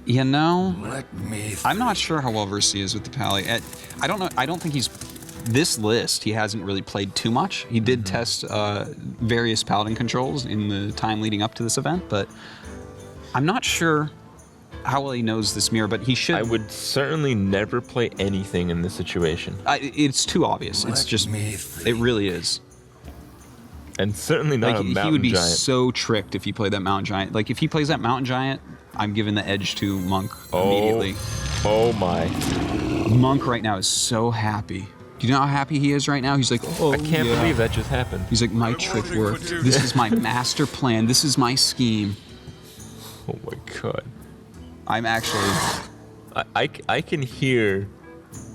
You know, I'm not sure how well versed he is with the Pally. I don't know. I don't think he's this list. He hasn't really played too much. He did test various Paladin controls in the time leading up to this event, but I'm not sure how well he knows this mirror. But he should. I would certainly never play anything in this situation. It's too obvious. It's just. It really is. And certainly not a mountain giant. He would be so tricked if he played that mountain giant. Like if he plays that mountain giant, I'm giving the edge to Monk immediately. Oh my. Monk right now is so happy. Do you know how happy he is right now? He's like, oh, I can't believe that just happened. He's like, my trick worked. This is my master plan. This is my scheme. Oh my god. I'm actually... I can hear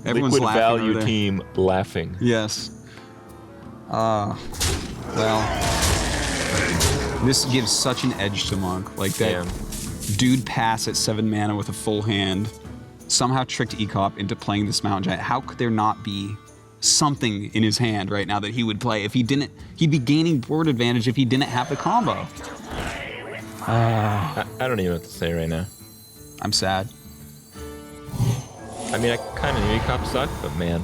Everyone's Liquid laughing Value team laughing. Yes. Well, this gives such an edge to Monk. Like that dude pass at 7 mana with a full hand somehow tricked Ek0p into playing this mountain giant. How could there not be something in his hand right now that he would play? If he didn't, he'd be gaining board advantage if he didn't have the combo. I don't even know what to say right now. I'm sad. I mean, I kind of knew Ek0p sucked, but man.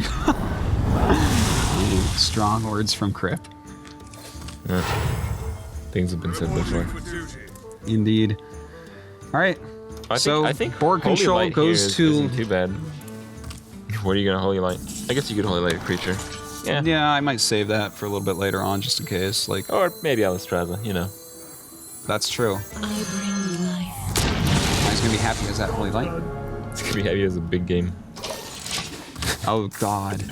Ooh, strong words from Ek0p. Things have been said before. Indeed. All right. I think board Holy control Light goes to... isn't too bad. What are you gonna Holy Light? I guess you could Holy Light a creature. Yeah. Yeah, I might save that for a little bit later on, just in case. Like, or maybe Alistraza, you know. That's true. I bring life. He's gonna be happy as that Holy Light. It's gonna be heavy as a big game. Oh God.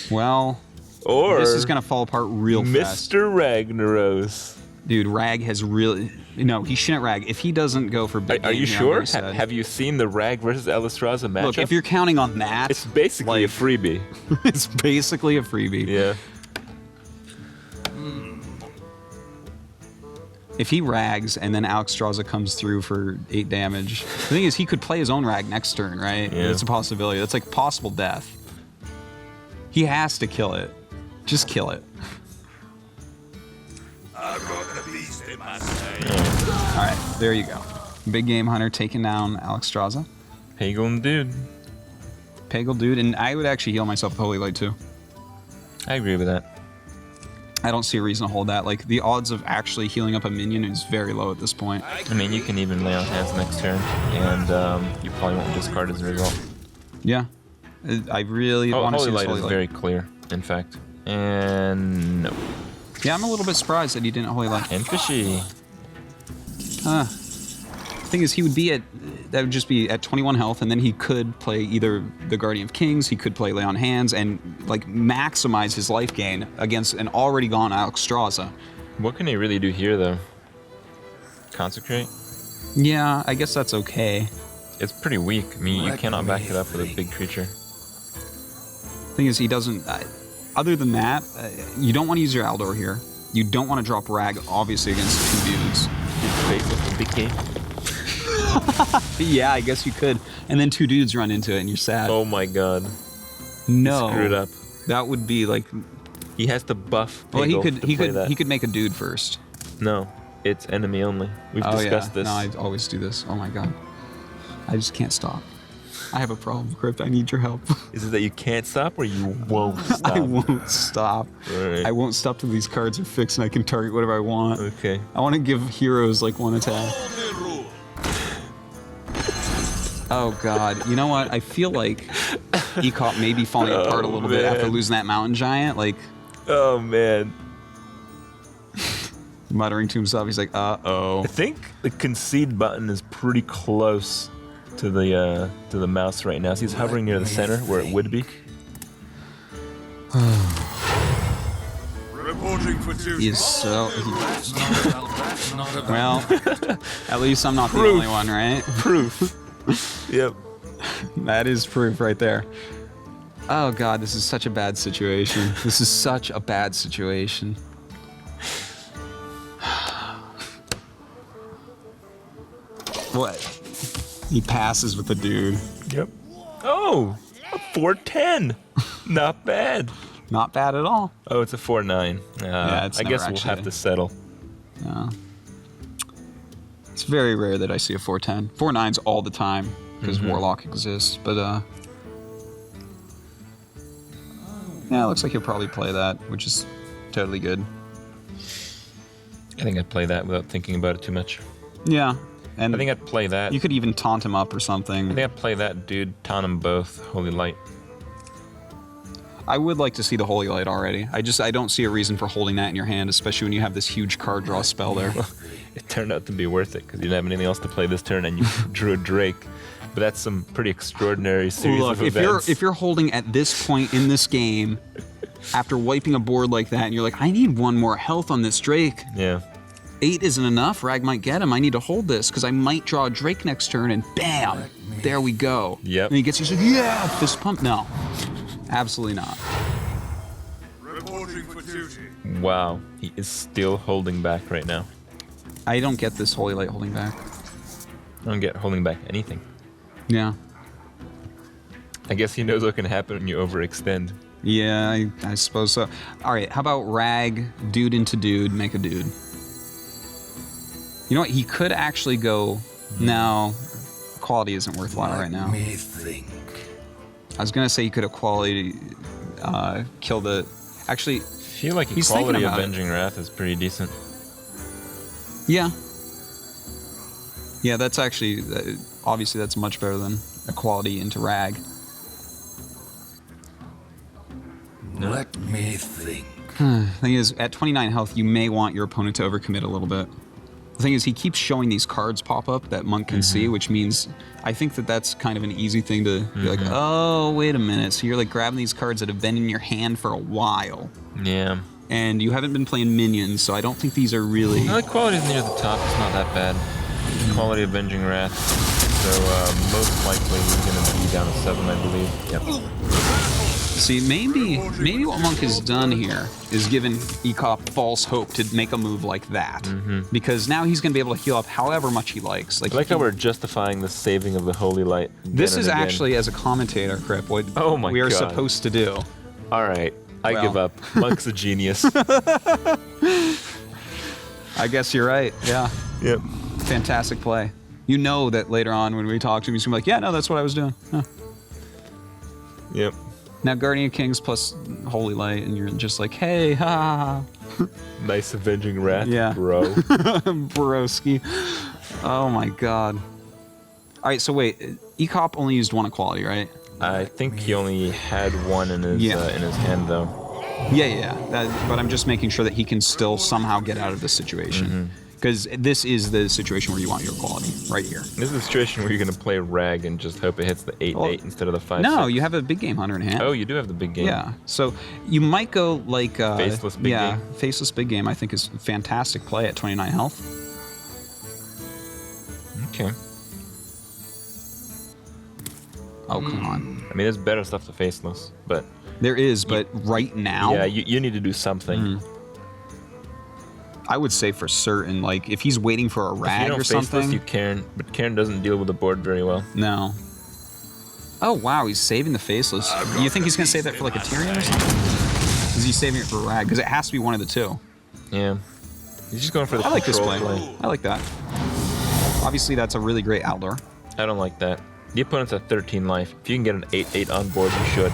Well, or this is gonna fall apart real fast. Mr. Ragnaros. Dude, Rag has really... No, he shouldn't Rag. If he doesn't go for big Are you game, sure? Have you seen the Rag versus Alistraza matchup? Look, if you're counting on that... It's basically like, a freebie. It's basically a freebie. Yeah. If he Rags and then Alistraza comes through for 8 damage... The thing is, he could play his own Rag next turn, right? Yeah. It's a possibility. That's like possible death. He has to kill it. Just kill it. Alright, there you go. Big Game Hunter taking down Alistraza. Pagan dude. Pagal dude, and I would actually heal myself with Holy Light too. I agree with that. I don't see a reason to hold that. Like, the odds of actually healing up a minion is very low at this point. I mean, you can even lay on hands next turn, and you probably won't discard as a result. Yeah. I really want to see Holy this Light is very clear, in fact. And no. Yeah, I'm a little bit surprised that he didn't Holy Light. And fishy. Thing is, he would be at... That would just be at 21 health, and then he could play either the Guardian of Kings, he could play Lay on Hands, and, like, maximize his life gain against an already gone Alistraza. What can he really do here, though? Consecrate? Yeah, I guess that's okay. It's pretty weak. I mean, you cannot back it up with a big creature. Thing is, he doesn't... other than that, you don't want to use your Aldor here. You don't want to drop Rag, obviously, against 2 dudes. Face up the big game. Yeah, I guess you could. And then 2 dudes run into it, and you're sad. Oh my god. No. He screwed up. That would be like... He has to buff Well, he Peggle could make a dude first. No, it's enemy only. We've discussed this. No, I always do this. Oh my god. I just can't stop. I have a problem, Ek0p. I need your help. Is it that you can't stop or you won't stop? I won't stop. Right. I won't stop till these cards are fixed and I can target whatever I want. Okay. I want to give heroes like 1 attack. Oh god. You know what? I feel like Ek0p may be falling apart a little bit after losing that mountain giant. Like, oh man. muttering to himself, he's like, uh-oh. I think the concede button is pretty close to the mouse right now. So he's hovering near the center where it would be. He is so... Well, at least I'm not the only one, right? Proof. Yep. That is proof right there. Oh god, this is such a bad situation. This is such a bad situation. What? He passes with the dude. Yep. Oh, a 410. Not bad. Not bad at all. Oh, it's a 4-9. Yeah, it's I never guess we'll actually have to settle. Yeah. It's very rare that I see a 4-10. 4-9s all the time because Warlock exists, but yeah, it looks like he'll probably play that, which is totally good. I think I'd play that without thinking about it too much. Yeah, and I think I'd play that. you could even taunt him up or something. I think I'd play that, dude. Taunt them both. Holy Light. I would like to see the Holy Light already. I don't see a reason for holding that in your hand, especially when you have this huge card draw spell there. It turned out to be worth it because you didn't have anything else to play this turn, and you drew a Drake. But that's some pretty extraordinary series Look, of events. if you're holding at this point in this game, after wiping a board like that, and you're like, I need one more health on this Drake. Yeah. 8 isn't enough. Rag might get him. I need to hold this because I might draw a Drake next turn, and bam, there we go. Yep. And he gets you, so yeah, fist pump. No, absolutely not. Reporting for duty. Wow. He is still holding back right now. I don't get this Holy Light holding back. I don't get holding back anything. Yeah. I guess he knows what can happen when you overextend. Yeah, I suppose so. All right, how about Rag, dude into dude, make a dude. You know what? He could actually go. No, quality isn't worth a lot right now. Let me think. I was gonna say he could have quality kill the. Actually, I feel like He's thinking Equality about it. Avenging Wrath is pretty decent. yeah. Yeah, that's actually obviously that's much better than equality into Rag. Let me think. Thing is, at 29 health, you may want your opponent to overcommit a little bit. The thing is, he keeps showing these cards pop up that Monk can see, which means I think that that's kind of an easy thing to be like, oh, wait a minute. So you're like grabbing these cards that have been in your hand for a while, Yeah. and you haven't been playing minions, so I don't think these are really. No, the quality's near the top. It's not that bad. Quality Avenging Wrath. So most likely he's going to be down to 7, I believe. Yep. See, maybe what Monk has done here is given Ek0p false hope to make a move like that, because now he's going to be able to heal up however much he likes. I like how we're justifying the saving of the Holy Light. This again is and again. actually, as a commentator, Crip, what Oh my we are God. supposed to do. All right. I Well. give up. Monk's a genius. I guess you're right. Yeah, Yep. fantastic play. You know that later on when we talk to him, he's gonna be like, "Yeah, no, that's what I was doing." Huh. Yep. Now Guardian Kings plus Holy Light, and you're just like, "Hey, ha, Nice Avenging Wrath, Yeah. bro. broski." Oh my God. All right, so wait, Ek0p only used one equality, right? I think he only had one in his Yeah. in his hand though. Yeah. But I'm just making sure that he can still somehow get out of this situation. Because this is the situation where you want your quality, right here. This is a situation where you're gonna play Rag and just hope it hits the 8/8 Well, instead of the 5/6. No, you have a big game hunter in hand. Oh, you do have the big game. Yeah, so you might go like Faceless big game? Faceless big game. I think is a fantastic play at 29 health. Okay. Oh come on, I mean, there's better stuff to Faceless, but there is, but right now, yeah, you need to do something. I would say for certain, like if he's waiting for a If you rag don't or Faceless, something. you Karen, but Karen doesn't deal with the board very well. No. Oh wow, he's saving the Faceless. You think he's gonna save that for like a Tyrion or something? Is he saving it for a rag? Because it has to be one of the two. Yeah. He's just going for the I like this control play. I like that. Obviously, that's a really great outlaw. I don't like that. The opponent's at 13 life. If you can get an 8/8 on board, you should.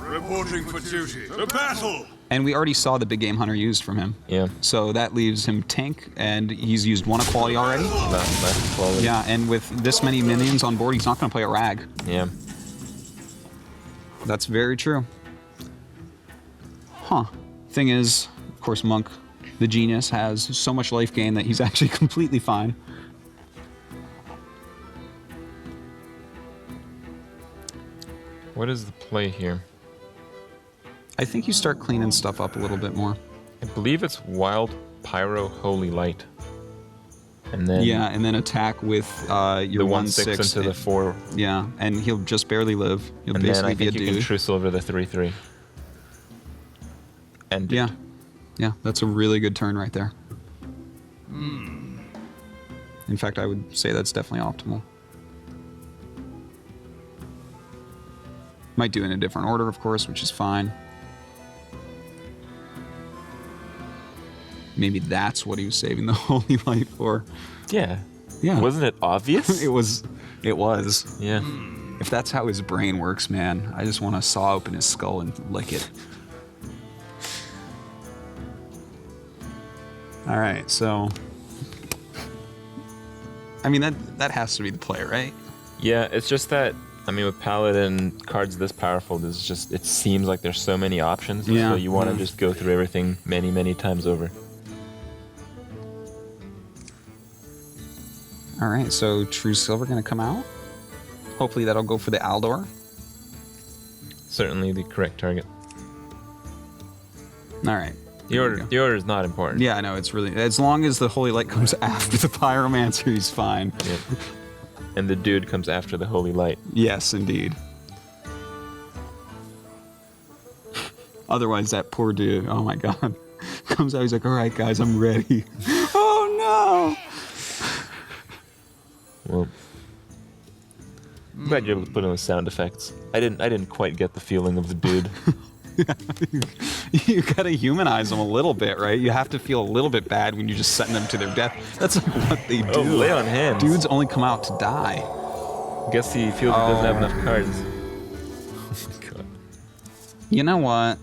Reporting for duty. To battle! And we already saw the big game hunter used from him. Yeah. So that leaves him tank, and he's used one equality already. That's quality. Yeah, and with this many minions on board, he's not going to play a rag. Yeah. That's very true. Huh. Thing is, of course, Monk, the genius, has so much life gain that he's actually completely fine. What is the play here? I think you start cleaning stuff up a little bit more. I believe it's Wild Pyro Holy Light. And then Yeah, and then attack with your the 1/6 into the 4. Yeah, and he'll just barely live. He'll And then basically I be a think you can dude. True Silver the 3/3. And Yeah. Yeah, that's a really good turn right there. In fact, I would say that's definitely optimal. Might do it in a different order, of course, which is fine. Maybe that's what he was saving the Holy Light for. Yeah. Yeah. Wasn't it obvious? It was. It was. Yeah. If that's how his brain works, man, I just want to saw open his skull and lick it. All right, so I mean that has to be the play, right? Yeah, it's just that, I mean, with Paladin cards this powerful, there's just, it seems like there's so many options, Yeah, so you want to yeah. just go through everything many, many times over. All right, so True Silver gonna come out. Hopefully that'll go for the Aldor. Certainly the correct target. All right. The order is not important. Yeah, I know, it's really, as long as the Holy Light comes after the Pyromancer, he's fine. Yep. And the dude comes after the Holy Light. Yes, indeed. Otherwise, that poor dude, oh my god, comes out, he's like, all right, guys, I'm ready. Oh no! Well, I'm glad you're able to put in the sound effects. I didn't quite get the feeling of the dude. You gotta humanize them a little bit, right? You have to feel a little bit bad when you're just setting them to their death. That's like what they do. Oh, lay on hands. Dudes only come out to die. Guess he feels he doesn't have enough cards. God. You know what?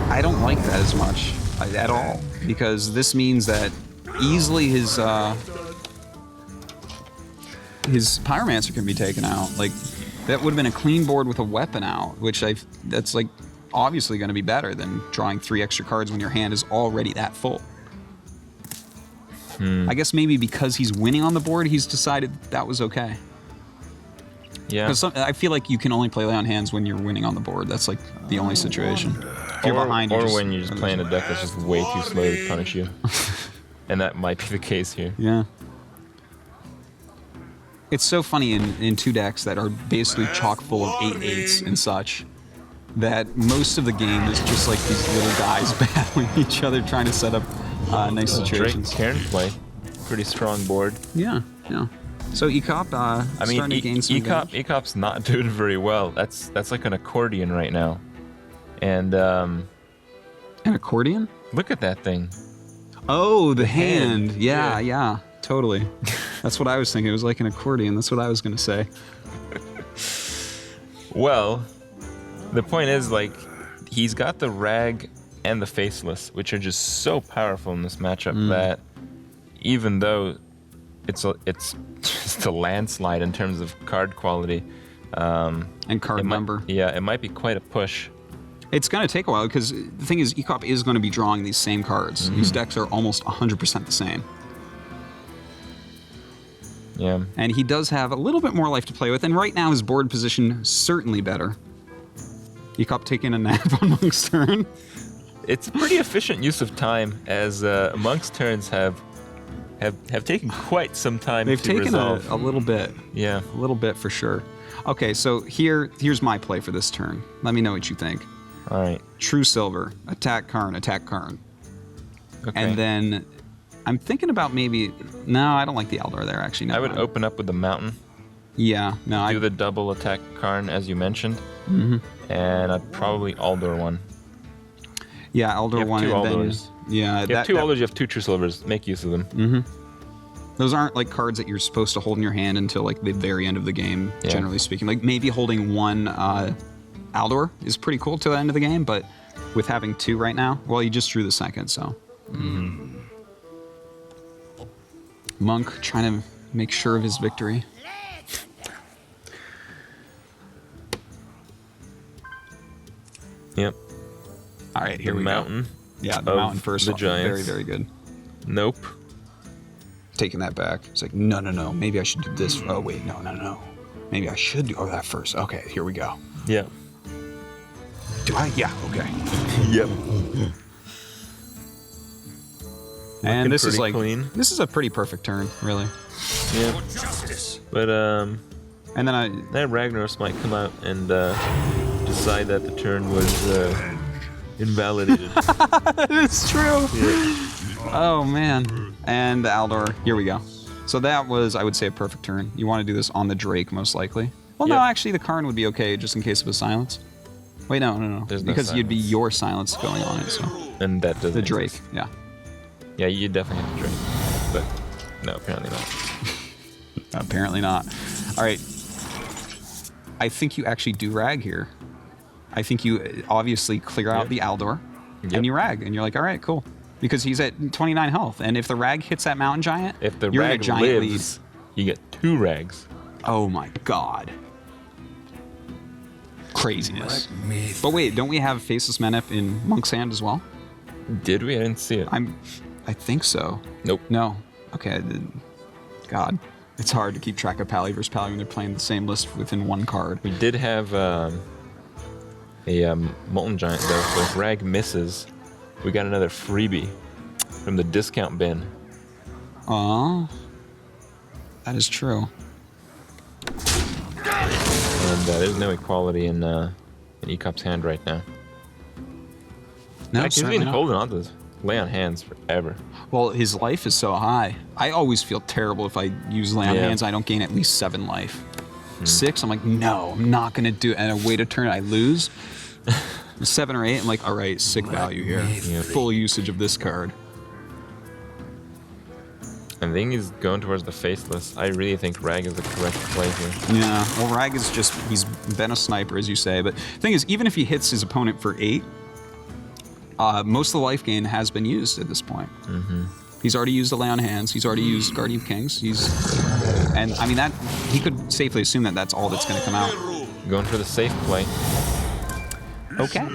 I don't like that as much at all, because this means that easily his Pyromancer can be taken out. Like, that would have been a clean board with a weapon out, which that's like obviously going to be better than drawing 3 extra cards when your hand is already that full. I guess maybe because he's winning on the board, he's decided that was okay. Yeah. Because I feel like you can only play lay on hands when you're winning on the board. That's like the only situation. If you're behind, or when you're just playing a deck that's just way too slow to punish you. And that might be the case here. Yeah. It's so funny in 2 decks that are basically chock full of 8/8s and such, that most of the game is just like these little guys battling each other, trying to set up nice situations. Drake Cairn play. Pretty strong board. Yeah, yeah. So Ek0p, I mean, starting to gain some advantage. Ek0p's not doing very well. That's like an accordion right now. And An accordion? look at that thing. Oh, the hand. Yeah. Yeah, totally. That's what I was thinking. It was like an accordion. That's what I was going to say. Well, the point is, like, he's got the Rag and the Faceless, which are just so powerful in this matchup that even though it's just a landslide in terms of card quality, And card number. Yeah, it might be quite a push. It's going to take a while, because the thing is, Ek0p is going to be drawing these same cards. These decks are almost 100% the same. Yeah. And he does have a little bit more life to play with, and right now his board position certainly better. Ek0p taking a nap on Monk's turn. It's a pretty efficient use of time, as Monk's turns have taken quite some time They've to taken resolve. a little bit. Yeah. A little bit for sure. Okay, so here's my play for this turn. Let me know what you think. All right. True Silver, attack Karn, attack Karn. Okay. And then I'm thinking about maybe... No, I don't like the Aldor there, actually. I Never would mind. open up with the Mountain. Yeah, no, Do the double attack Karn, as you mentioned. And I'd probably Aldor one. Yeah, Aldor You have one, two and then... Aldors. Yeah, You have two Aldors, you have 2 True Silvers. Make use of them. Those aren't like cards that you're supposed to hold in your hand until like the very end of the game, Yeah. generally speaking. Like maybe holding one Aldor is pretty cool till the end of the game, but with having 2 right now, well, you just drew the second, so. Monk trying to make sure of his victory. Yep. All right, here The we Mountain. go. Yeah, the of Mountain first. the One. Very, Giants. very good. Nope. Taking that back. It's like, no, no, no. Maybe I should do this. Oh, wait, no, no, no. Maybe I should do that first. Okay, here we go. Yeah. Do I? Yeah, okay. Yep. And this is pretty like, clean. this is a pretty perfect turn, really. Yeah. Justice. But And then then Ragnaros might come out and decide that the turn was invalidated. it's true. Oh man. And the Aldor. Here we go. So that was, I would say, a perfect turn. You want to do this on the Drake, most likely. Well, no, Yep. actually, the Karn would be okay, just in case of a silence. Wait, no, no, no. There's no Because you'd be silence. your silence going on it. So And that doesn't the Drake, exist. yeah. Yeah, you definitely have to Drake. But No, apparently not. Apparently not. All right. I think you actually do rag here. I think you obviously clear out the Aldor, and you rag, and you're like, all right, cool. Because he's at 29 health, and if the rag hits that mountain giant, If the you're in a rag giant lives, you get 2 rags. lead. Oh my god. Craziness. Let me But wait, don't we have Faceless Menep in Monk's Hand as well? Did we? I didn't see it. I think so. Nope. No. Okay. God. It's hard to keep track of Pally versus Pally when they're playing the same list within one card. We did have a Molten Giant, though, so if Rag misses, we got another freebie from the discount bin. Oh. That is true. And there's no equality in Ek0p's hand right now. No, He's certainly been not. holding on to this lay on hands forever. Well, his life is so high. I always feel terrible if I use lay on Yeah. hands. I don't gain at least 7 life. 6, I'm like, no, I'm not going to do it. And I wait a turn, I lose. 7 or 8, I'm like, all right, sick value here. Yeah. Full usage of this card. I think he's going towards the Faceless. I really think Rag is the correct play here. Yeah, well, Rag is just, he's been a sniper, as you say. But the thing is, even if he hits his opponent for 8, most of the life gain has been used at this point. He's already used the lay on hands. He's already used Guardian of Kings. And I mean, that he could safely assume that that's all that's going to come out. Going for the safe play. Okay.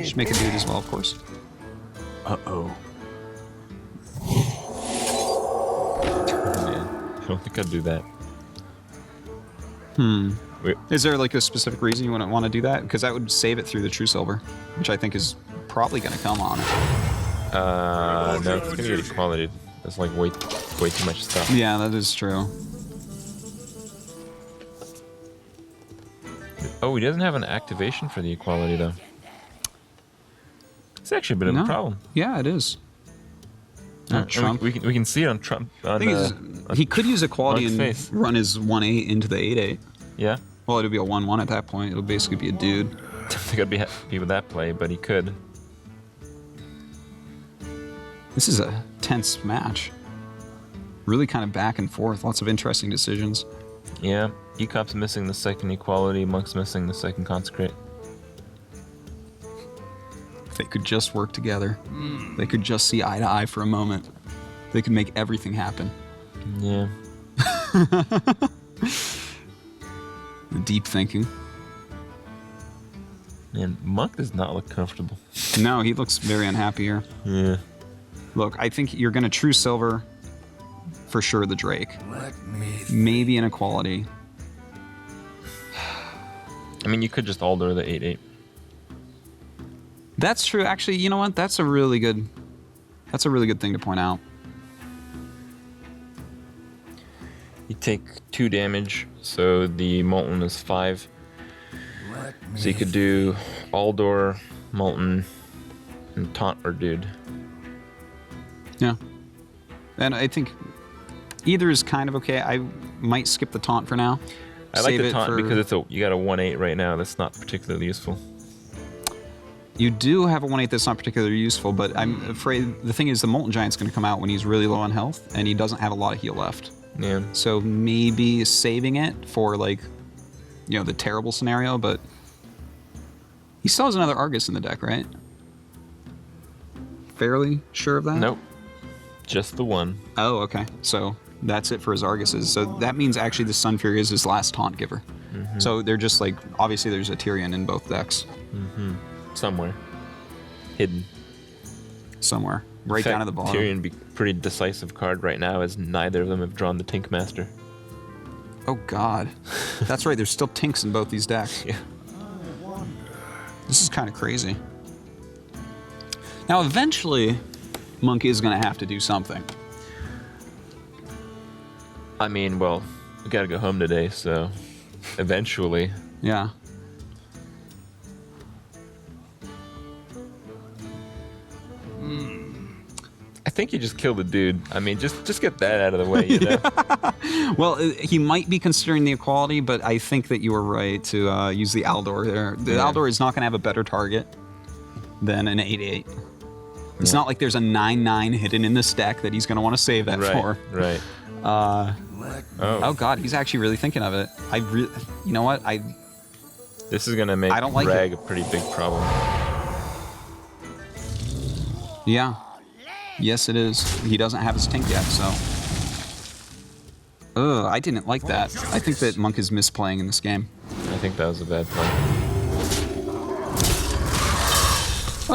Should make a dude as well, of course. Uh-oh. Man, I don't think I'd do that. Is there like a specific reason you wouldn't want to do that? Because that would save it through the True Silver, which I think is probably going to come on it. No, it's gonna get equality. There's like way too much stuff. Yeah, that is true. Oh, he doesn't have an activation for the equality though. It's actually a bit of a problem. Yeah, it is. And Trump. we can see it on Trump. On, The thing is, he could use equality Monk's and face. run his 1-8 into the 8-8. Yeah. Well, it'll be a 1-1 at that point. It'll basically be a dude. Don't think I'd be happy with that play, but he could. This is a tense match. Really kind of back and forth. Lots of interesting decisions. Yeah. Ek0p's missing the second equality. Monk's missing the second consecrate. If they could just work together. They could just see eye to eye for a moment. They could make everything happen. Yeah. Deep thinking. Man, Monk does not look comfortable. No, he looks very unhappy here. Yeah. Look, I think you're going to True Silver for sure the Drake. Let me Maybe an equality. I mean, you could just Alder the 8-8. That's true. Actually, you know what? That's a really good thing to point out. You take 2 damage, so the Molten is 5. let me So you could do Aldor, Molten, and Taunt or Dude. Yeah. And I think either is kind of okay. I might skip the taunt for now. I like Save the it Taunt for- because you got a 1-8 right now. That's not particularly useful. You do have a 1-8 that's not particularly useful, but I'm afraid the thing is the Molten Giant's going to come out when he's really low on health, and he doesn't have a lot of heal left. Yeah. So maybe saving it for, like, you know, the terrible scenario, but he still has another Argus in the deck, right? Fairly sure of that? Nope. Just the one. Oh, okay. So that's it for his Arguses. So that means actually the Sun Fury is his last taunt giver. So they're just like, obviously there's a Tyrion in both decks Somewhere. Hidden. somewhere. Right In fact, down at the bottom. Tyrion be pretty decisive card right now, as neither of them have drawn the Tink Master. Oh, God. That's right. There's still Tinks in both these decks. Yeah. This is kind of crazy. Now, eventually, Monk is going to have to do something. I mean, well, we gotta go home today, so eventually. Yeah. I think you just kill the dude. I mean, just get that out of the way, you know? Well, he might be considering the equality, but I think that you were right to use the Aldor there. The Yeah. Aldor is not going to have a better target than an 8-8. It's not like there's a 9-9 hidden in this deck that he's going to want to save that Right, for. right. Oh God, he's actually really thinking of it. You know what? This is gonna make I don't like Rag it. a pretty big problem. Yeah. Yes, it is. He doesn't have his Tink yet, so. Ugh, I didn't like that. I think that Monk is misplaying in this game. I think that was a bad play.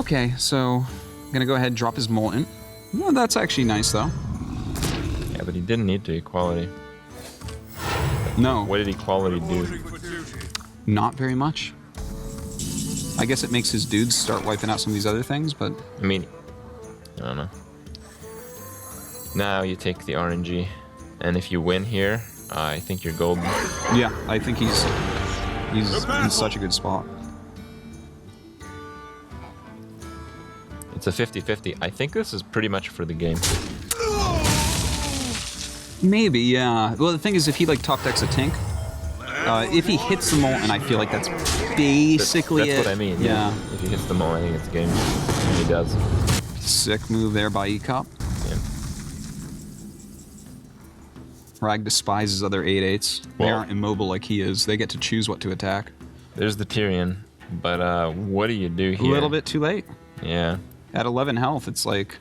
Okay, so I'm gonna go ahead and drop his Molten. Well, that's actually nice though. Yeah, but he didn't need to equality. No, What did equality do? not very much. I guess it makes his dudes start wiping out some of these other things, but I mean, I don't know. Now you take the RNG, and if you win here, I think you're golden. yeah, I think he's in such a good spot. It's a 50-50. I think this is pretty much for the game. Maybe, yeah. Well, the thing is, if he like top decks a Tink, if he hits the Molten, I feel like that's basically That's it. what I mean. Yeah. If he hits the mole, I think it's game. And he does. Sick move there by Ek0p. Yeah. Rag despises other 8/8s. They Well- aren't immobile like he is. They get to choose what to attack. There's the Tyrion, but what do you do A here? little bit too late. Yeah. At 11 health, it's like,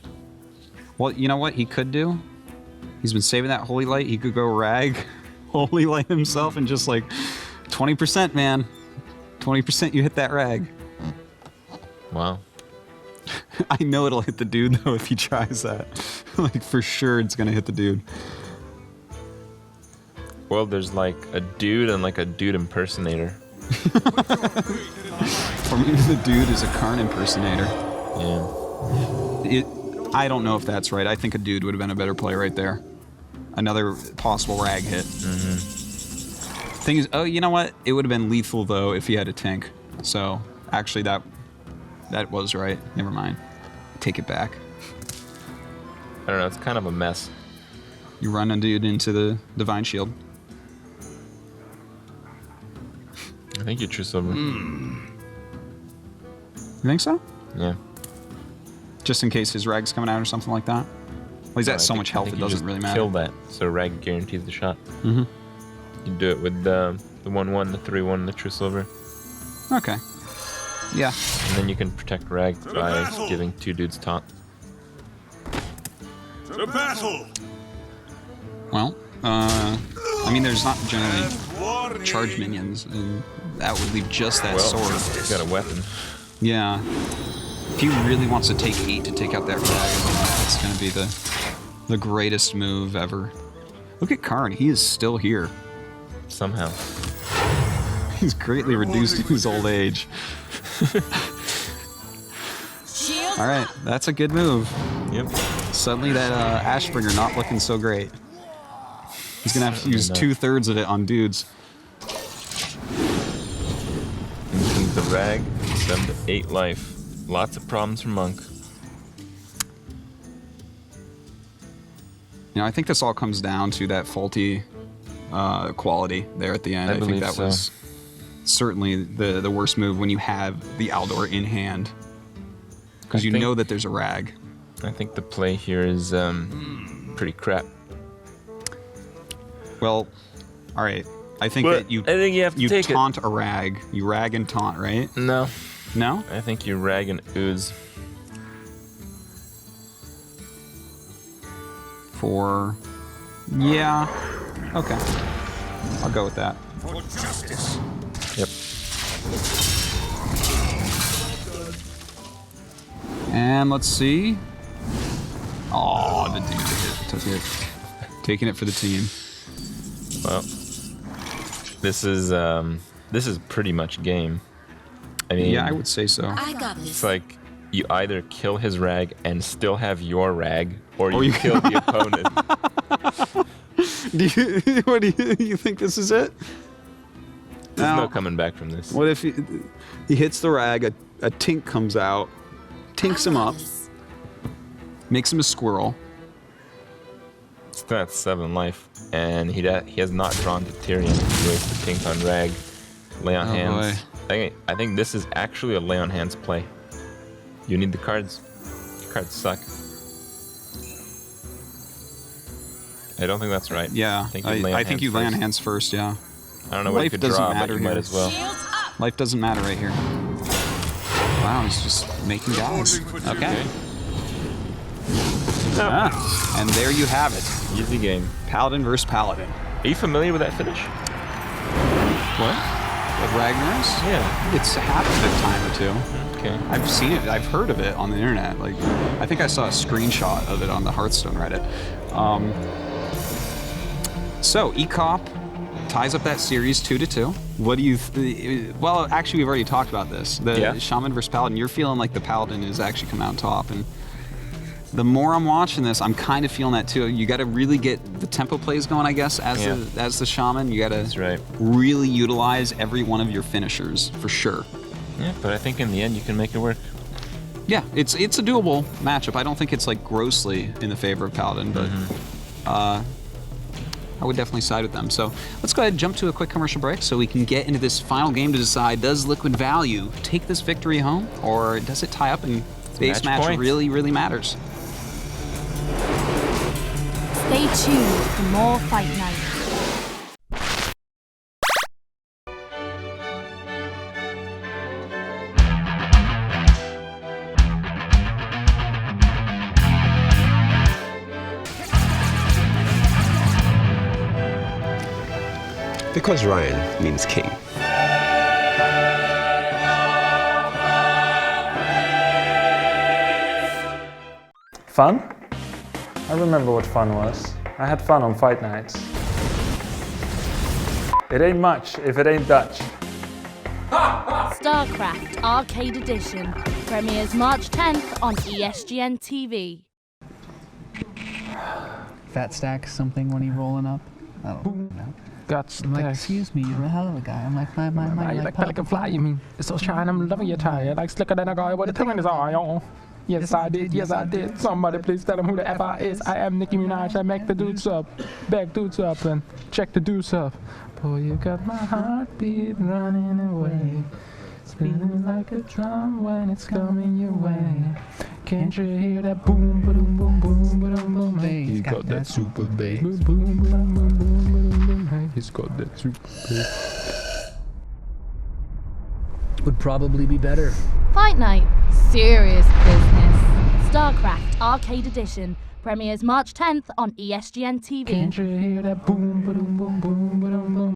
well, you know what he could do? He's been saving that Holy Light. He could go Rag, Holy Light himself, and just like 20%, man. 20% you hit that Rag. Wow. I know it'll hit the dude though if he tries that. Like for sure it's gonna hit the dude. Well, there's like a dude and like a dude impersonator. Or maybe the dude is a Karn impersonator. Yeah. I don't know if that's right. I think a dude would have been a better play right there. Another possible Rag hit. Thing is, oh, you know what? It would have been lethal though if he had a Tink. So actually, that was right. Never mind. Take it back. I don't know. It's kind of a mess. You run a dude into the Divine Shield. I think you True Silver. You think so? Yeah. Just in case his Rag's coming out or something like that. Well, he's No, at I so think- much I health think it you doesn't just really matter. Kill that, so Rag guarantees the shot. Mm-hmm. You do it with the 1/1, the 3/1, the True Silver, Okay. Yeah. and then you can protect Rag by giving 2 dudes taunt. To battle! Well, I mean, there's not generally charge minions, and that would leave just that sword. He's got a weapon. Yeah. If he really wants to take 8 to take out that Rag, it's going to be the greatest move ever. Look at Karn. He is still here. Somehow. He's greatly reduced in his old age. Shield All right, that's a good move. Yep. Suddenly that Ashbringer not looking so great. He's going to have to use Certainly not. 2/3 of it on dudes. Into the Rag, 7 to 8 life. Lots of problems for Monk. You know, I think this all comes down to that faulty quality there at the end. I think believe that so. was certainly the worst move when you have the Aldor in hand. Because I you think- know that there's a Rag. I think the play here is pretty crap. Well, all right. I think But that you I think you have to take it. taunt a Rag. You Rag and taunt, right? No, No? I think you Rag and ooze. For... Yeah. Okay. I'll go with that. For justice! Yep. And let's see. Oh, the dude took it. Taking it for the team. Well, this is pretty much game. I mean, Yeah, I would say so. I got It's this. like you either kill his Rag and still have your Rag, or Or you you- kill the opponent. What do you think this is it? There's Now- no coming back from this. What if he hits the Rag, a Tink comes out, tinks him up, makes him a squirrel. Still at 7 life, and he has not drawn to Tyrion. He waits to Tink on Rag, lay on Oh, hands. I think this is actually a lay on hands play. You need the cards. Your cards suck. I don't think that's right. Yeah, I think you land hands first, yeah. I don't know what you Life could doesn't draw, but matter you might here. as well. Life doesn't matter right here. Wow, he's just making guys. Okay. Ah, and there you have it. Easy game. Paladin versus Paladin. Are you familiar with that finish? What? With Ragnar's? Yeah. It's happened a time or two. Okay. I've seen it. I've heard of it on the internet. Like, I think I saw a screenshot of it on the Hearthstone Reddit. So Ek0p ties up that series 2-2. What do you? Well, actually, we've already talked about this. The Shaman versus Paladin. You're feeling like the Paladin is actually come out on top, and the more I'm watching this, I'm kind of feeling that too. You got to really get the tempo plays going, I guess, as the Shaman. You got to really utilize every one of your finishers for sure. Yeah, but I think in the end you can make it work. Yeah, it's a doable matchup. I don't think it's like grossly in the favor of Paladin, but I would definitely side with them. So let's go ahead and jump to a quick commercial break so we can get into this final game to decide, does Liquid Value take this victory home, or does it tie up and base match really, really matters? Stay tuned for more Fight Night. Because Ryan means king. Fun? I remember what fun was. I had fun on fight nights. It ain't much if it ain't Dutch. StarCraft Arcade Edition premieres March 10th on ESGN TV. Fat stack something when he rolling up. I don't know. Guts. I'm like, excuse me, you're a hell of a guy. I'm like, my, like Pelican Fly, you mean? It's so shine, I'm loving your tie. Like slicker than a guy with a tongue in his eye. Oh. Yes, I did. Yes, I did. Somebody please tell him who the F I is. I am Nicki Minaj. I make the dudes up. Back dudes up and check the dudes up. Boy, you got my heartbeat running away. Spinning like a drum when it's coming your way. Can't you hear that boom, boom, boom, boom, boom, boom? Hey, he's got that super bass. Boom, boom, boom, boom, boom, boom, boom. Hey, he's got that super bass. would probably be better. Fight Night, serious business. StarCraft Arcade Edition premieres March 10th on ESGN TV. Can't you hear that boom, boom, boom, boom, boom, boom?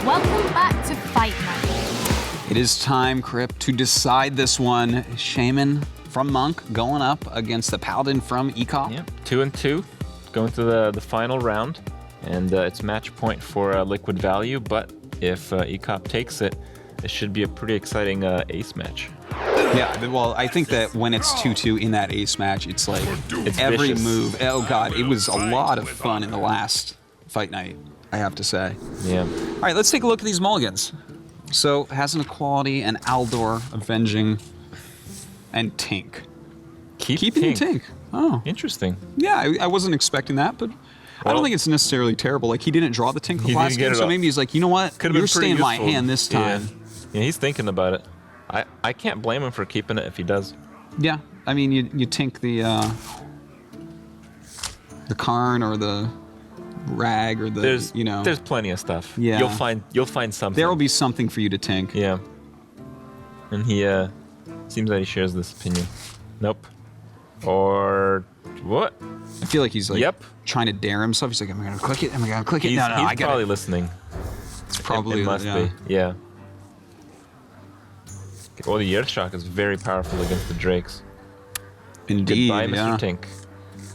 Welcome back to Fight Night. It is time, Ek0p, to decide this one. Shaman from Monk going up against the Paladin from Ek0p. Yep, 2-2, going to the final round, and it's match point for Liquid Value. But if Ek0p takes it, it should be a pretty exciting ace match. Yeah, well, I think that when it's 2-2 in that ace match, it's like It's every vicious. move. Oh God, it was a lot of fun in the last Fight Night, I have to say. Yeah. All right, let's take a look at these mulligans. So, has an equality, and Aldor, Avenging, and Tink. Keeping Tink. the Tink. Oh. Interesting. Yeah, I wasn't expecting that, but I don't Well- think it's necessarily terrible. Like, he didn't draw the Tink He the last didn't get game, it so up. maybe he's like, you know what? Could've You're been pretty staying my useful. hand this time. Yeah, he's thinking about it. I can't blame him for keeping it if he does. Yeah, I mean, you Tink the Karn or the Rag or the, There's plenty of stuff. Yeah. You'll find something. There will be something for you to Tink. Yeah. And he seems that he shares this opinion. Nope. Or what? I feel like he's like Yep. trying to dare himself. He's like, am I gonna click it? Am I gonna click it? He's, No, I he's got probably it. listening. It's probably It must yeah. be. Yeah. Well, the Earthshock is very powerful against the Drakes. Indeed, Goodbye, yeah. Mr. Tink.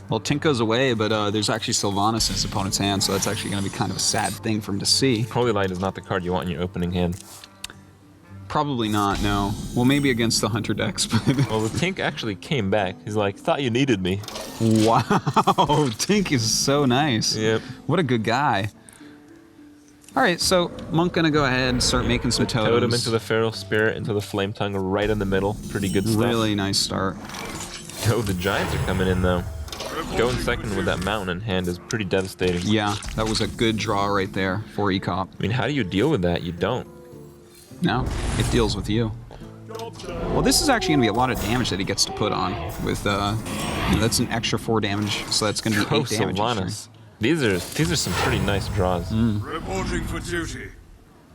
Well, Tink goes away, but there's actually Sylvanas in his opponent's hand, so that's actually going to be kind of a sad thing for him to see. Holy Light is not the card you want in your opening hand. Probably not, no. Well, maybe against the Hunter decks, but... Well, the Tink actually came back. He's like, thought you needed me. Wow, Tink is so nice. Yep. What a good guy. All right, so Monk going to go ahead and start making some totems. Totem into the Feral Spirit, into the Flame Tongue right in the middle. Pretty good stuff. Really nice start. Oh, the Giants are coming in, though. Going second with that Mountain in hand is pretty devastating. Yeah, that was a good draw right there for Ek0p. I mean, how do you deal with that? You don't. No, it deals with you. Well, this is actually going to be a lot of damage that he gets to put on. With that's an extra 4 damage, so that's going to be 8 damage. Sylvanas. These are some pretty nice draws. Reporting for duty.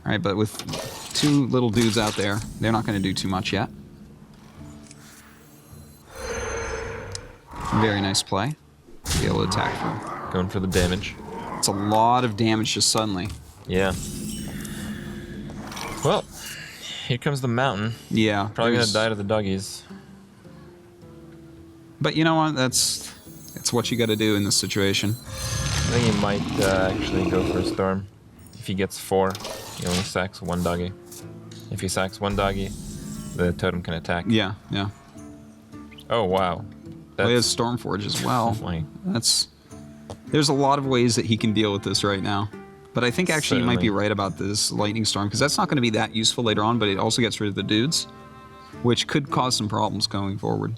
All right, but with 2 little dudes out there, they're not going to do too much yet. Very nice play. To be able to attack for. Going for the damage. It's a lot of damage just suddenly. Yeah. Well, here comes the mountain. Yeah. Probably gonna die to the doggies. But you know what? It's what you got to do in this situation. I think he might actually go for a storm. If he gets 4, he only sacks 1 doggy. If he sacks 1 doggy, the totem can attack. Yeah, yeah. Oh wow. Well, he has Stormforge as well. Like, There's a lot of ways that he can deal with this right now. But I think actually you might be right about this Lightning Storm, because that's not going to be that useful later on, but it also gets rid of the dudes, which could cause some problems going forward.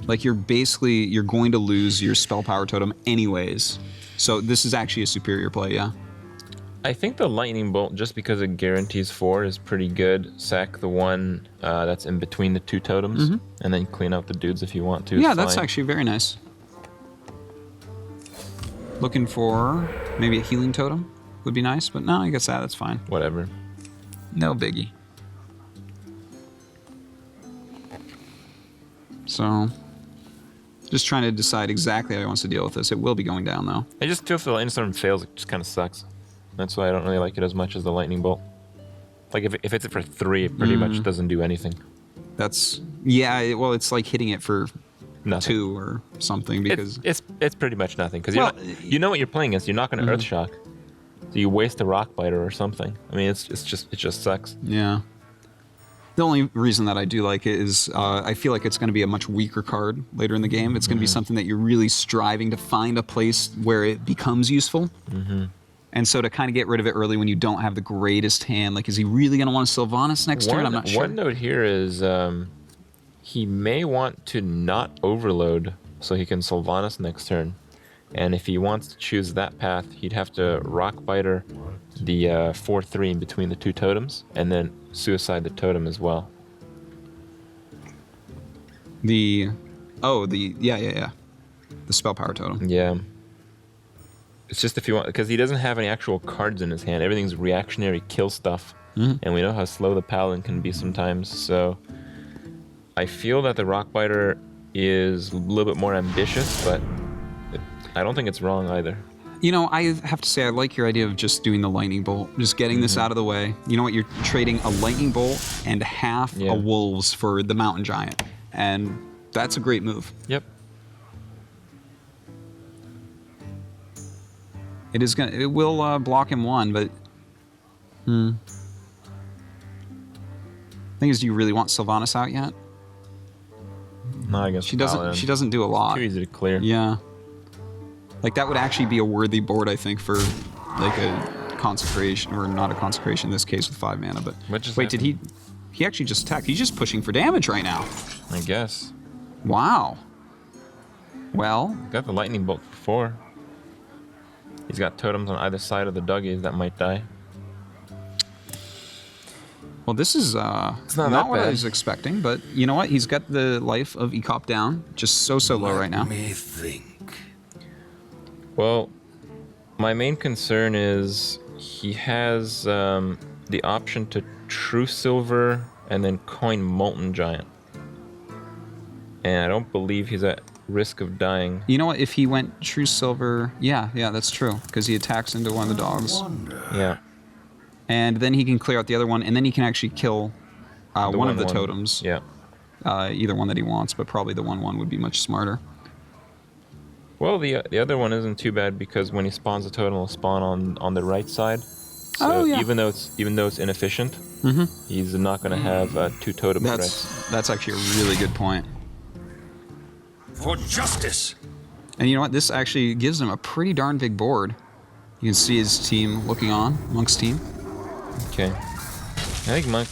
Like you're going to lose your spell power totem anyways. So this is actually a superior play, yeah. I think the Lightning Bolt, just because it guarantees 4, is pretty good. Sack the one that's in between the 2 totems, and then clean out the dudes if you want to. Yeah, that's actually very nice. Looking for maybe a healing totem would be nice, but no, I guess that's fine. Whatever. No biggie. So, just trying to decide exactly how he wants to deal with this. It will be going down, though. I just feel if the Lightning Storm fails, it just kind of sucks. That's why I don't really like it as much as the Lightning Bolt. Like, if it's for 3, it pretty much doesn't do anything. Yeah, well, it's like hitting it for nothing. 2 or something, because... It's pretty much nothing, because you know what you're playing against. You're not going to Earth Shock. So you waste a Rock Biter or something. I mean, it just sucks. Yeah. The only reason that I do like it is I feel like it's going to be a much weaker card later in the game. It's going to be something that you're really striving to find a place where it becomes useful. And so to kind of get rid of it early when you don't have the greatest hand, like, is he really going to want a Sylvanas next turn? I'm not sure. One note here is he may want to not overload so he can Sylvanas next turn. And if he wants to choose that path, he'd have to Rock Biter the 4/3 in between the 2 totems, and then suicide the totem as well. Yeah. The spell power totem. Yeah. It's just if you want, because he doesn't have any actual cards in his hand. Everything's reactionary kill stuff, and we know how slow the Paladin can be sometimes. So I feel that the Rock Biter is a little bit more ambitious, but I don't think it's wrong either. You know, I have to say, I like your idea of just doing the Lightning Bolt, just getting this out of the way. You know what? You're trading a Lightning Bolt and half a Wolves for the Mountain Giant, and that's a great move. Yep. It will block him 1, but thing is, do you really want Sylvanas out yet? No, I guess she doesn't. She doesn't do a lot. Too easy to clear. Yeah. Like, that would actually be a worthy board, I think, for like a consecration, or not a consecration in this case with 5 mana. But wait, did he actually just attack? He's just pushing for damage right now. I guess. Wow. Well, got the Lightning Bolt for 4. He's got totems on either side of the doggies that might die. Well, this is it's not what bad. I was expecting, but you know what? He's got the life of Ek0p down, just so low right now. Let me think. Well, my main concern is he has the option to True Silver and then coin Molten Giant. And I don't believe he's at risk of dying. You know what? If he went True Silver, yeah, that's true, because he attacks into one of the dogs. Yeah. And then he can clear out the other one, and then he can actually kill one of the totems. Yeah. Either one that he wants, but probably the 1/1 would be much smarter. Well, the other one isn't too bad, because when he spawns a totem, it'll spawn on the right side. So even though it's inefficient, he's not going to have 2 totem threats. That's actually a really good point. For justice. And you know what? This actually gives him a pretty darn big board. You can see his team looking on, Monk's team. Okay. I think Monk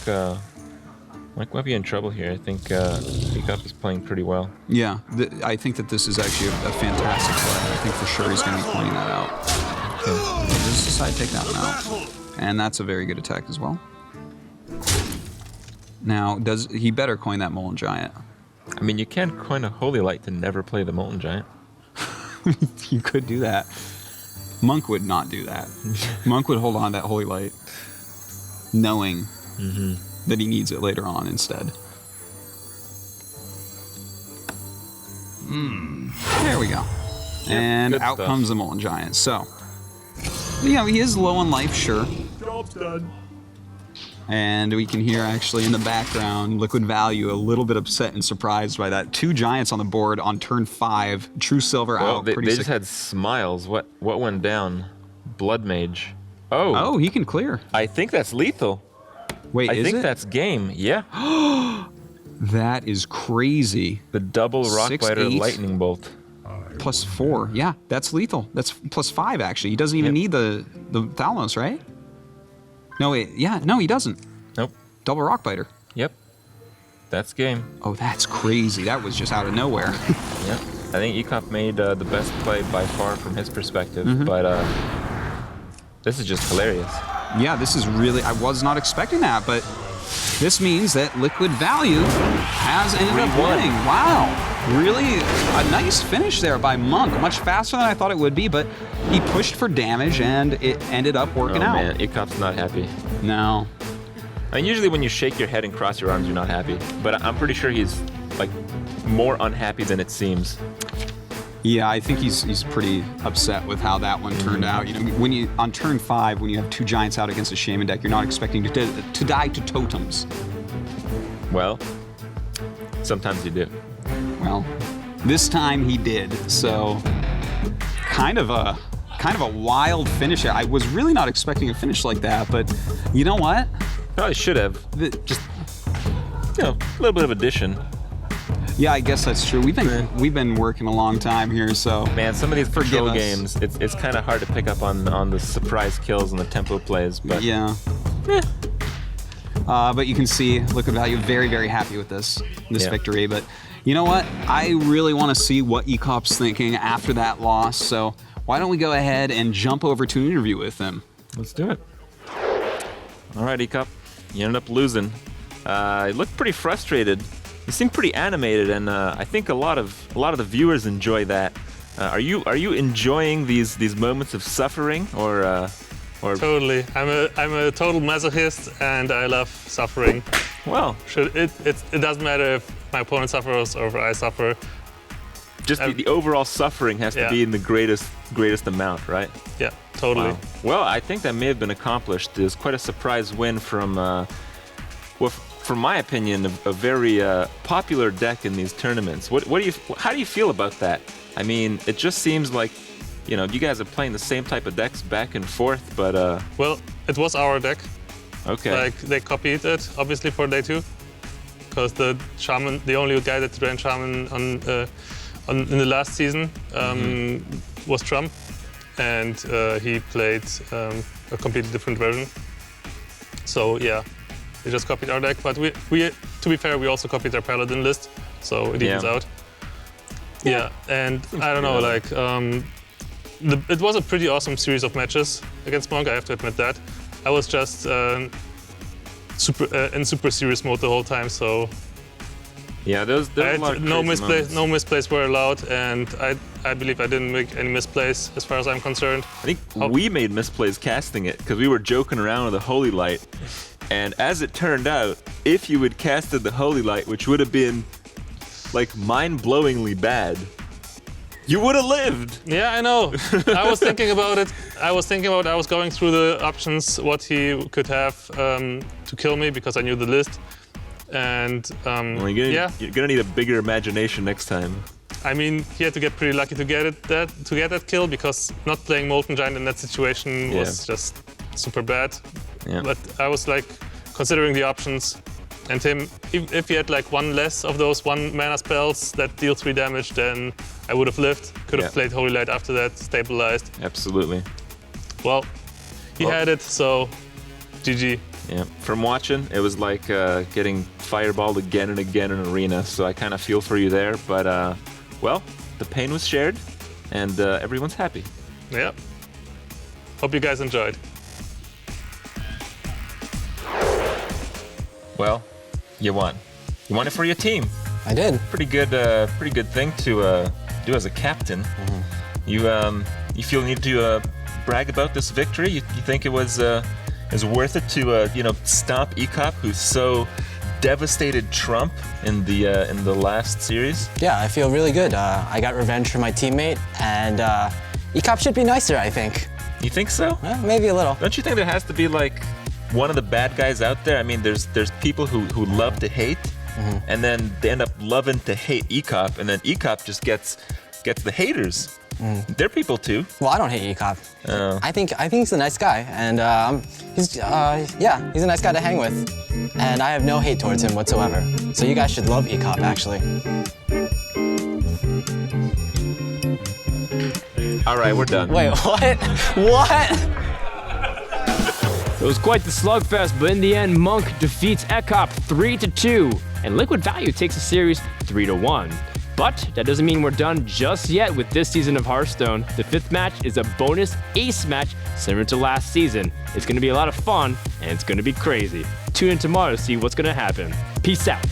might be in trouble here. I think Ek0p is playing pretty well. Yeah, I think that this is actually a fantastic play. I think for sure he's going to be pointing that out. Okay. Just decide to take that one out. And that's a very good attack as well. Now, he better coin that Molten Giant? I mean, you can't coin a Holy Light to never play the Molten Giant. You could do that. Monk would not do that. Monk would hold on to that Holy Light, knowing that he needs it later on instead. There we go. And good out stuff. comes the Molten Giant. So, you know, he is low on life, sure. Job's done. And we can hear actually in the background Liquid Value a little bit upset and surprised by that. 2 Giants on the board on turn 5. True Silver Well, out. they Pretty just sick. had smiles. What went down? Blood Mage. Oh. Oh, he can clear. I think that's lethal. Wait, I is think it? that's game. Yeah. That is crazy. The double 6, Rockbiter 8. Lightning Bolt. Plus 4. Yeah, that's lethal. That's plus 5, actually. He doesn't even need the Thalnos, right? No, wait. Yeah, no, he doesn't. Nope. Double Rockbiter. Yep. That's game. Oh, that's crazy. That was just out of nowhere. Yep. I think Ek0p made the best play by far from his perspective, but this is just hilarious. Yeah, this is really... I was not expecting that, but this means that Liquid Value has ended up 3-1. winning. Wow. Really a nice finish there by Monk. Much faster than I thought it would be, but he pushed for damage, and it ended up working out. Man, Ek0p's not happy. No. I mean, usually when you shake your head and cross your arms, you're not happy. But I'm pretty sure he's, like, more unhappy than it seems. Yeah, I think he's pretty upset with how that one turned out. You know, when you on turn 5, when you have 2 Giants out against a Shaman deck, you're not expecting to die to totems. Well, sometimes you do. Well, this time he did. So, kind of a wild finish. I was really not expecting a finish like that, but you know what? Probably should have. Just, you know, a little bit of addition. Yeah, I guess that's true. We've been working a long time here, so Man, some of these Forgive control us. games, it's kind of hard to pick up on the surprise kills and the tempo plays, but yeah. But you can see Liquid Value very, very happy with this Yeah. victory. But you know what? I really want to see what Ek0p's thinking after that loss. So why don't we go ahead and jump over to an interview with him? let's do it. All right, Ek0p, you ended up losing. You looked pretty frustrated. You seemed pretty animated, and I think a lot of the viewers enjoy that. Are you enjoying these moments of suffering, or? Totally. I'm a total masochist, and I love suffering. Well, It doesn't matter if my opponent suffers or if I suffer. just the overall suffering has to be in the greatest amount, right? Yeah, totally. Wow. Well, I think that may have been accomplished. It was quite a surprise win from, from my opinion, a very popular deck in these tournaments. How do you feel about that? I mean, it just seems like, you know, you guys are playing the same type of decks back and forth, but Well, it was our deck. okay. Like, they copied it, obviously, for day 2. Because the Shaman, the only guy that ran Shaman in the last season was Trump. And he played a completely different version. So, yeah, they just copied our deck. But we to be fair, we also copied their Paladin list. So it evens out. Yeah, and I don't know, like, it was a pretty awesome series of matches against Monk, I have to admit that. I was just in super serious mode the whole time, so yeah, there's a lot of no crazy misplays. moments. No misplays were allowed, and I believe I didn't make any misplays as far as I'm concerned. I think we made misplays casting it because we were joking around with the Holy Light, and as it turned out, if you had casted the Holy Light, which would have been like mind-blowingly bad, you would have lived. Yeah, I know. I was thinking about it. I was going through the options, what he could have to kill me, because I knew the list. And Well, you're gonna need a bigger imagination next time. I mean, he had to get pretty lucky to get that kill, because not playing Molten Giant in that situation was just super bad. Yeah. But I was like considering the options, and him, if he had like one less of those 1 mana spells that deal 3 damage, then I would have lived. Could have played Holy Light after that, stabilized. Absolutely. Well, he had it, so GG. Yeah. From watching, it was like getting fireballed again and again in Arena, so I kind of feel for you there. But, well, the pain was shared, and everyone's happy. Yeah. Hope you guys enjoyed. Well, you won. You won it for your team. I did. Pretty good thing to do as a captain. You feel you need to brag about this victory? You think it was worth it to stomp Ek0p, who's so devastated Trump in the last series? Yeah, I feel really good. I got revenge for my teammate, and Ek0p should be nicer, I think. You think so? Well, maybe a little. Don't you think there has to be like one of the bad guys out there? I mean, there's people who love to hate, and then they end up loving to hate Ek0p, and then Ek0p just gets the haters. They're people too. Well, I don't hate Ek0p. Oh. I think he's a nice guy, and he's a nice guy to hang with, and I have no hate towards him whatsoever. So you guys should love Ek0p, actually. All right, we're done. Wait, what? What? It was quite the slugfest, but in the end, Monk defeats Ek0p 3-2, and Liquid Value takes the series 3-1. But that doesn't mean we're done just yet with this season of Hearthstone. The 5th match is a bonus ace match similar to last season. It's going to be a lot of fun, and it's going to be crazy. Tune in tomorrow to see what's going to happen. Peace out.